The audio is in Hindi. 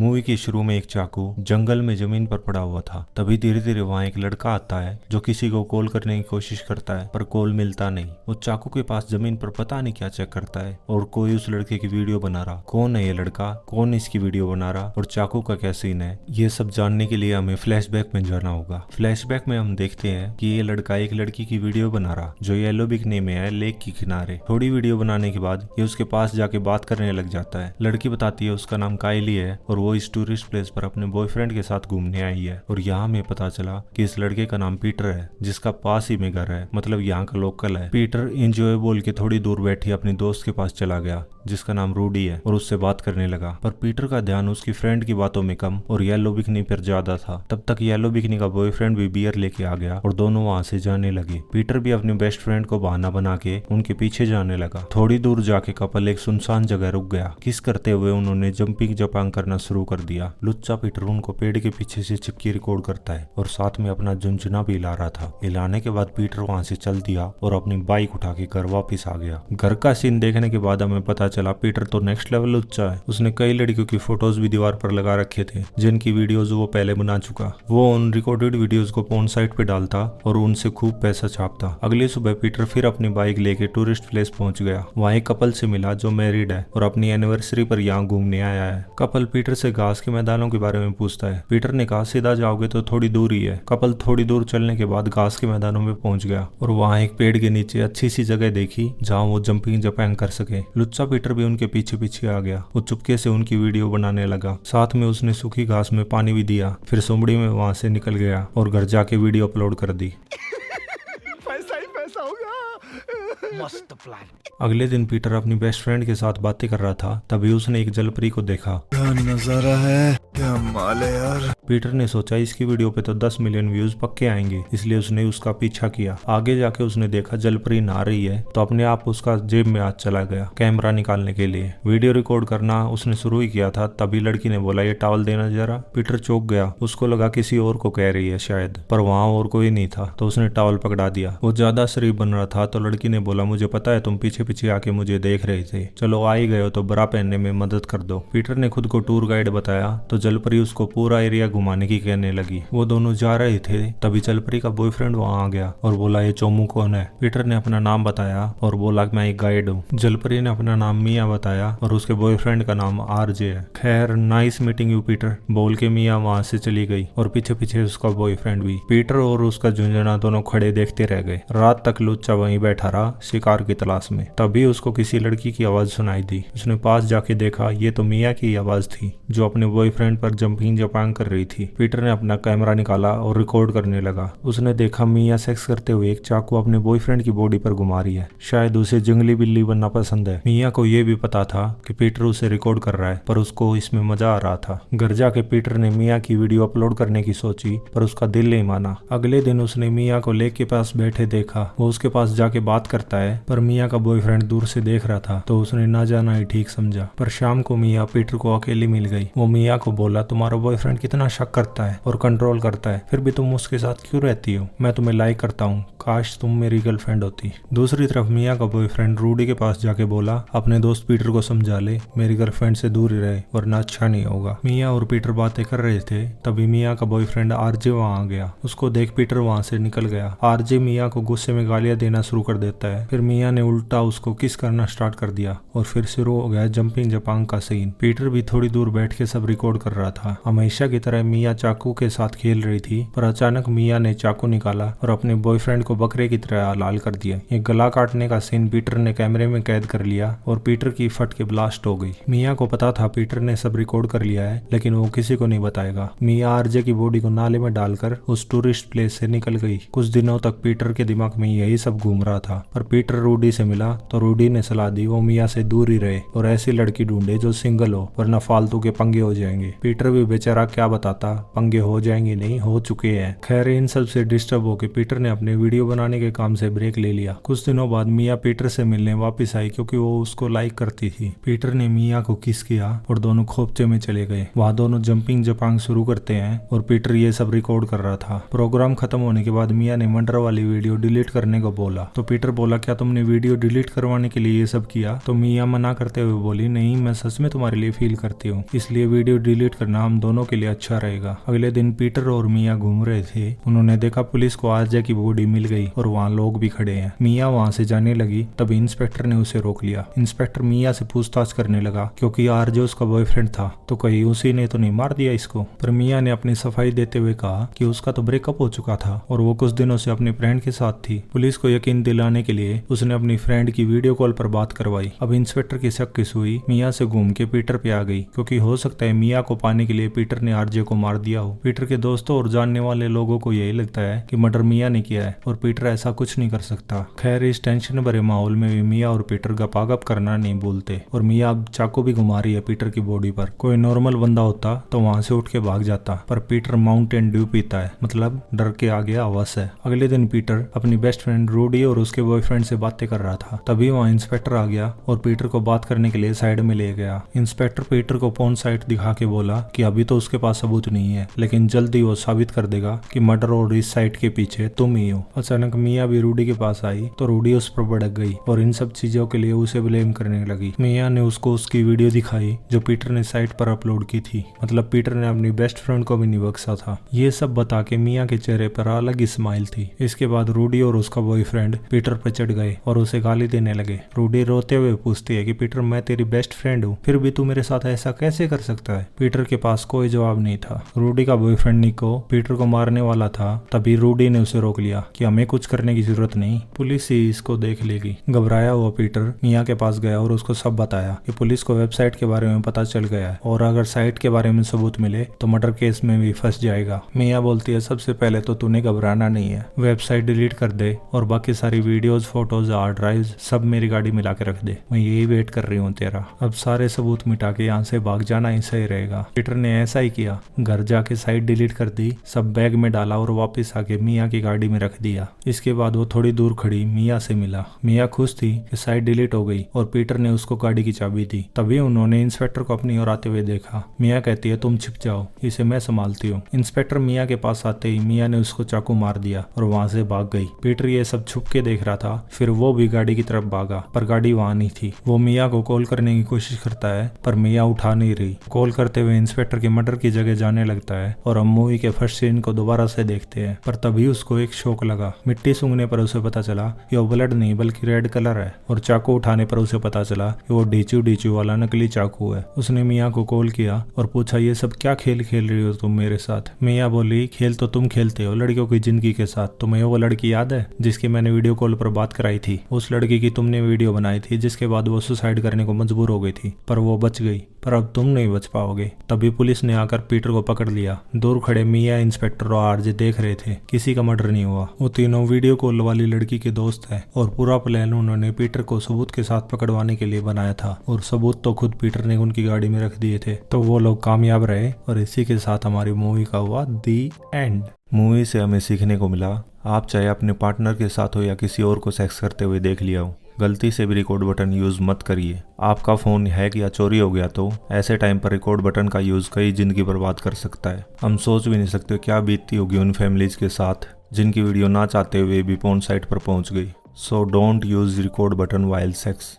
मूवी के शुरू में एक चाकू जंगल में जमीन पर पड़ा हुआ था। तभी धीरे धीरे वहाँ एक लड़का आता है जो किसी को कॉल करने की कोशिश करता है पर कॉल मिलता नहीं। वो चाकू के पास जमीन पर पता नहीं क्या चेक करता है और कोई उस लड़के की वीडियो बना रहा। कौन है ये लड़का, कौन इसकी वीडियो बना रहा और चाकू का क्या सीन है, ये सब जानने के लिए हमें फ्लैशबैक में जाना होगा। फ्लैशबैक में हम देखते हैं कि ये लड़का एक लड़की की वीडियो बना रहा जो येलो बिकनी में है लेक के किनारे। थोड़ी वीडियो बनाने के बाद ये उसके पास जाके बात करने लग जाता है। लड़की बताती है उसका नाम कायली है और वो इस टूरिस्ट प्लेस पर अपने बॉयफ्रेंड के साथ घूमने आई है। और यहाँ हमें पता चला कि इस लड़के का नाम पीटर है जिसका पास ही में घर है, मतलब यहाँ का लोकल है। पीटर एंजॉय बोल के थोड़ी दूर बैठी अपनी दोस्त के पास चला गया जिसका नाम रूडी है और उससे बात करने लगा। पर पीटर का ध्यान उसकी फ्रेंड की बातों में कम और येलो बिकनी पर ज्यादा था। तब तक येलो बिकनी का बॉयफ्रेंड भी बियर लेके आ गया और दोनों वहाँ से जाने लगे। पीटर भी अपने बेस्ट फ्रेंड को बहाना बना के उनके पीछे जाने लगा। थोड़ी दूर जाके कपल एक सुनसान जगह रुक गया। किस करते हुए उन्होंने जंपिंग जपांग करना शुरू कर दिया। लुच्चा पीटर उनको पेड़ के पीछे से चिपकी रिकॉर्ड करता है और साथ में अपना झुंझुना भी हिला रहा था। हिलाने के बाद पीटर वहाँ से चल दिया और अपनी बाइक उठा के घर वापिस आ गया। घर का सीन देखने के बाद हमें पता चला पीटर तो नेक्स्ट लेवल लुच्चा है। उसने कई लड़कियों की फोटोज भी दीवार पर लगा रखे थे जिनकी वीडियोज वो पहले बना चुका। वो उन रिकॉर्डेड वीडियोज को पोर्न साइट पे डालता और उनसे खूब पैसा छापता। अगली सुबह पीटर फिर अपनी बाइक लेके टूरिस्ट प्लेस पहुंच गया। वहाँ एक कपल से मिला जो मैरिड है और अपनी एनिवर्सरी पर यहाँ घूमने आया है। कपल पीटर से घास के मैदानों के बारे में पूछता है। पीटर ने कहा सीधा जाओगे तो थोड़ी दूर ही है। कपल थोड़ी दूर चलने के बाद घास के मैदानों में पहुंच गया और वहाँ एक पेड़ के नीचे अच्छी सी जगह देखी जहाँ वो जंपिंग जपैंग कर सके। लुच्चा पीटर भी उनके पीछे पीछे आ गया। वो चुपके से उनकी वीडियो बनाने लगा। साथ में उसने सूखी घास में पानी भी दिया। फिर सोमड़ी में वहाँ से निकल गया और घर जाके वीडियो अपलोड कर दी। पैसा ही पैसा होगा। मस्त प्लान। अगले दिन पीटर अपनी बेस्ट फ्रेंड के साथ बातें कर रहा था तभी उसने एक जलपरी को देखा। क्या नजारा है, क्या माल है यार। पीटर ने सोचा इसकी वीडियो पे तो 10 मिलियन व्यूज पक्के आएंगे, इसलिए उसने उसका पीछा किया। आगे जाके उसने देखा जलपरी नहा रही है तो अपने आप उसका जेब में हाथ चला गया कैमरा निकालने के लिए। वीडियो रिकॉर्ड करना उसने शुरू ही किया था तभी लड़की ने बोला ये टॉवल देना जरा। पीटर चौंक गया। उसको लगा किसी और को कह रही है शायद, पर वहाँ और कोई नहीं था तो उसने टॉवल पकड़ा दिया। वो ज्यादा शरीफ बन रहा था तो लड़की ने बोला मुझे पता है तुम पीछे पीछे आके मुझे देख रहे थे, चलो आ ही गए हो तो बरा पहनने में मदद कर दो। पीटर ने खुद को टूर गाइड बताया तो जलपरी उसको पूरा एरिया घुमाने की कहने लगी। वो दोनों जा रहे थे तभी जलपरी का बॉयफ्रेंड वहाँ आ गया और बोला ये चोमू कौन है। पीटर ने अपना नाम बताया और बोला मैं एक गाइड हूँ। जलपरी ने अपना नाम मिया बताया और उसके बॉयफ्रेंड का नाम आरजे है। खैर नाइस मीटिंग यू पीटर बोल के मिया वहाँ से चली गई और पीछे पीछे उसका बॉयफ्रेंड भी। पीटर और उसका झुंझुना दोनों खड़े देखते रह गए। रात तक लुच्चा वहीं बैठा रहा शिकार की तलाश में। तभी उसको किसी लड़की की आवाज सुनाई दी। उसने पास जाके देखा ये तो मिया की आवाज थी जो अपने बॉयफ्रेंड पर जंपिंग जपांग कर रही थी। पीटर ने अपना कैमरा निकाला और रिकॉर्ड करने लगा। उसने देखा मिया सेक्स करते हुए एक चाकू अपने बॉयफ्रेंड की बॉडी पर घुमा रही है। शायद उसे जंगली बिल्ली बनना पसंद है। मिया को यह भी पता था कि पीटर उसे रिकॉर्ड कर रहा है पर उसको इसमें मजा आ रहा था। घर जाके पीटर ने मिया की वीडियो अपलोड करने की सोची पर उसका दिल नहीं माना। अगले दिन उसने मिया को लेक के पास बैठे देखा। वो उसके पास जाके बात करता है पर मिया का बॉयफ्रेंड दूर से देख रहा था तो उसने ना जाना ही ठीक समझा। पर शाम को मिया पीटर को अकेली मिल गई। वो मिया को बोला तुम्हारा बॉयफ्रेंड कितना शक करता है और कंट्रोल करता है, फिर भी तुम उसके साथ क्यों रहती हो? मैं तुम्हें लाइक करता हूँ, काश तुम मेरी गर्लफ्रेंड होती। दूसरी तरफ मिया का बॉयफ्रेंड रूडी के पास जाके बोला अपने दोस्त पीटर को समझा ले, मेरी गर्लफ्रेंड से दूर ही रहे वरना अच्छा नहीं होगा। मिया और पीटर बातें कर रहे थे तभी मिया का बॉयफ्रेंड आरजे वहाँ आ गया। उसको देख पीटर वहाँ से निकल गया। आरजे मिया को गुस्से में गालियां देना शुरू कर देता है। फिर मिया ने उल्टा उसको किस करना स्टार्ट कर दिया और फिर शुरू हो गया जंपिंग जपांग का सीन। पीटर भी थोड़ी दूर बैठ के सब रिकॉर्ड कर रहा था। हमेशा की तरह मिया चाकू के साथ खेल रही थी पर अचानक मिया ने चाकू निकाला और अपने बॉयफ्रेंड को बकरे की तरह लाल कर दिया। ये गला काटने का सीन पीटर ने कैमरे में कैद कर लिया और पीटर की फट के ब्लास्ट हो गई। मिया को पता था पीटर ने सब रिकॉर्ड कर लिया है लेकिन वो किसी को नहीं बताएगा। मिया आरजे की बॉडी को नाले में डालकर उस टूरिस्ट प्लेस से निकल गई। कुछ दिनों तक पीटर के दिमाग में यही सब घूम रहा था पर पीटर रूडी से मिला तो रूडी ने सलाह दी वो मिया से दूर ही रहे और ऐसी लड़की ढूंढे जो सिंगल हो वरना फालतू के पंगे हो जाएंगे। पीटर भी बेचारा क्या बताता, पंगे हो जाएंगे नहीं हो चुके हैं। खैर इन सब से डिस्टर्ब होकर पीटर ने अपने वीडियो बनाने के काम से ब्रेक ले लिया। कुछ दिनों बाद मिया पीटर से मिलने वापस आई क्योंकि वो उसको लाइक करती थी। पीटर ने मिया को किस किया और दोनों खोपचे में चले गए। वहाँ दोनों जंपिंग जपांग शुरू करते हैं और पीटर ये सब रिकॉर्ड कर रहा था। प्रोग्राम खत्म होने के बाद मिया ने मर्डर वाली वीडियो डिलीट करने को बोला तो पीटर बोला क्या तुमने वीडियो डिलीट करवाने के लिए ये सब किया? तो मिया मना करते हुए बोली नहीं मैं सच में तुम्हारे लिए फील करती हूँ इसलिए वीडियो डिलीट सुसाइड करना हम दोनों के लिए अच्छा रहेगा। अगले दिन पीटर और मिया घूम रहे थे। उन्होंने देखा पुलिस को आरजे की बॉडी मिल गई और वहाँ लोग भी खड़े हैं। मिया वहाँ से जाने लगी, तभी इंस्पेक्टर ने उसे रोक लिया। इंस्पेक्टर मिया से पूछताछ करने लगा क्योंकि आरजे उसका बॉयफ्रेंड था, तो कहीं उसी ने तो नहीं मार दिया इसको। पर मिया ने अपनी सफाई देते हुए कहा कि उसका तो ब्रेकअप हो चुका था और वो कुछ दिनों से अपनी फ्रेंड के साथ थी। पुलिस को यकीन दिलाने के लिए उसने अपनी फ्रेंड की वीडियो कॉल पर बात करवाई। अब इंस्पेक्टर की शक की सुई मिया से घूम के पीटर पे आ गई, क्योंकि हो सकता है मिया को पाने के लिए पीटर ने आरजे को मार दिया हो। पीटर के दोस्तों और जानने वाले लोगों को यही लगता है कि मर्डर मिया ने किया है और पीटर ऐसा कुछ नहीं कर सकता। खैर, इस टेंशन भरे माहौल में भी मिया और पीटर गपागप करना नहीं भूलते और मिया अब चाकू भी घुमा रही है पीटर की बॉडी पर। कोई नॉर्मल बंदा होता तो वहां से उठ के भाग जाता, पर पीटर माउंटेन ड्यू पीता है, मतलब डर के आगे आवाज है। अगले दिन पीटर अपनी बेस्ट फ्रेंड रूडी और उसके बॉयफ्रेंड से बातें कर रहा था, तभी वहाँ इंस्पेक्टर आ गया और पीटर को बात करने के लिए साइड में ले गया। इंस्पेक्टर पीटर को फोन साइट दिखा के बोला कि अभी तो उसके पास सबूत नहीं है, लेकिन जल्दी वो साबित कर देगा कि मर्डर और इस साइट के पीछे तुम ही हो। अचानक मिया भी रूडी के पास आई तो रूडी उस पर भड़क गई और इन सब चीजों के लिए उसे ब्लेम करने लगी। मिया ने उसको उसकी वीडियो दिखाई जो पीटर ने साइट पर अपलोड की थी, मतलब पीटर ने अपनी बेस्ट फ्रेंड को भी नहीं बख्शा था। ये सब बता के मिया के चेहरे पर अलग ही स्माइल थी। इसके बाद रूडी और उसका बॉयफ्रेंड पीटर पर चढ़ गए और उसे गाली देने लगे। रूडी रोते हुए पूछती है कि पीटर, मैं तेरी बेस्ट फ्रेंड हूँ, फिर भी तू मेरे साथ ऐसा कैसे कर सकता है। पीटर के पास कोई जवाब नहीं था। रूडी का बॉयफ्रेंड निको पीटर को मारने वाला था, तभी रूडी ने उसे रोक लिया कि हमें कुछ करने की जरूरत नहीं, पुलिस ही इसको देख लेगी। घबराया हुआ पीटर मिया के पास गया और उसको सब बताया कि पुलिस को वेबसाइट के बारे में पता चल गया है और अगर साइट के बारे में सबूत मिले तो मर्डर केस में भी फंस जाएगा। मिया बोलती है, सबसे पहले तो तूने घबराना नहीं है, वेबसाइट डिलीट कर दे और बाकी सारी वीडियोस, फोटोज, हार्ड ड्राइव सब मेरी गाड़ी में ला के रख दे, मैं यही वेट कर रही हूँ तेरा। अब सारे सबूत मिटा के यहाँ से भाग जाना ही सही रहेगा। पीटर ने ऐसा ही किया, घर जाके साइट डिलीट कर दी, सब बैग में डाला और वापस आके मिया की गाड़ी में रख दिया। इसके बाद वो थोड़ी दूर खड़ी मिया से मिला। मिया खुश थी कि साइट डिलीट हो गई और पीटर ने उसको गाड़ी की चाबी दी। तभी उन्होंने इंस्पेक्टर को अपनी ओर आते हुए देखा। मिया कहती है, तुम छिप जाओ, इसे मैं संभालती हूँ। इंस्पेक्टर मिया के पास आते ही मिया ने उसको चाकू मार दिया और वहां से भाग गई। पीटर ये सब छुप के देख रहा था, फिर वो भी गाड़ी की तरफ भागा, पर गाड़ी वहां नहीं थी। वो मिया को कॉल करने की कोशिश करता है पर मिया उठा नहीं रही। कॉल करते हुए इंस्पेक्टर के मर्डर की जगह जाने लगता है और हम मूवी के फर्स्ट सीन को दोबारा से देखते हैं। पर तभी उसको एक शौक लगा। मिट्टी सूंघने पर उसे पता चला कि वो ब्लड नहीं बल्कि रेड कलर है और चाकू उठाने पर उसे पता चला कि वो डीचू वाला नकली चाकू है। उसने मिया को कॉल किया और पूछा, ये सब क्या खेल खेल रही हो तुम मेरे साथ। मिया बोली, खेल तो तुम खेलते हो लड़कियों की जिंदगी के साथ। तुम्हें वो लड़की याद है जिसकी मैंने वीडियो कॉल पर बात कराई थी? उस लड़की की तुमने वीडियो बनाई थी जिसके बाद वो सुसाइड करने को मजबूर हो गई थी, पर वो बच गई, पर अब तुम नहीं बच पाओगे। तभी पुलिस ने आकर पीटर को पकड़ लिया। दूर खड़े मिया, इंस्पेक्टर और आरजे देख रहे थे, किसी का मर्डर नहीं हुआ। वो तीनों वीडियो कॉल वाली लड़की के दोस्त हैं और पूरा प्लान उन्होंने पीटर को सबूत के साथ पकड़वाने के लिए बनाया था और सबूत तो खुद पीटर ने उनकी गाड़ी में रख दिए थे। तो वो लोग कामयाब रहे और इसी के साथ हमारी मूवी का हुआ दी एंड। मूवी से हमें सीखने को मिला, आप चाहे अपने पार्टनर के साथ हो या किसी और को सेक्स करते हुए देख लिया हो, गलती से भी रिकॉर्ड बटन यूज मत करिए। आपका फोन हैक या चोरी हो गया तो ऐसे टाइम पर रिकॉर्ड बटन का यूज कई जिंदगी बर्बाद कर सकता है। हम सोच भी नहीं सकते क्या बीतती होगी उन फैमिलीज के साथ जिनकी वीडियो ना चाहते हुए भी पोर्न साइट पर पहुंच गई। So don't use record button while sex.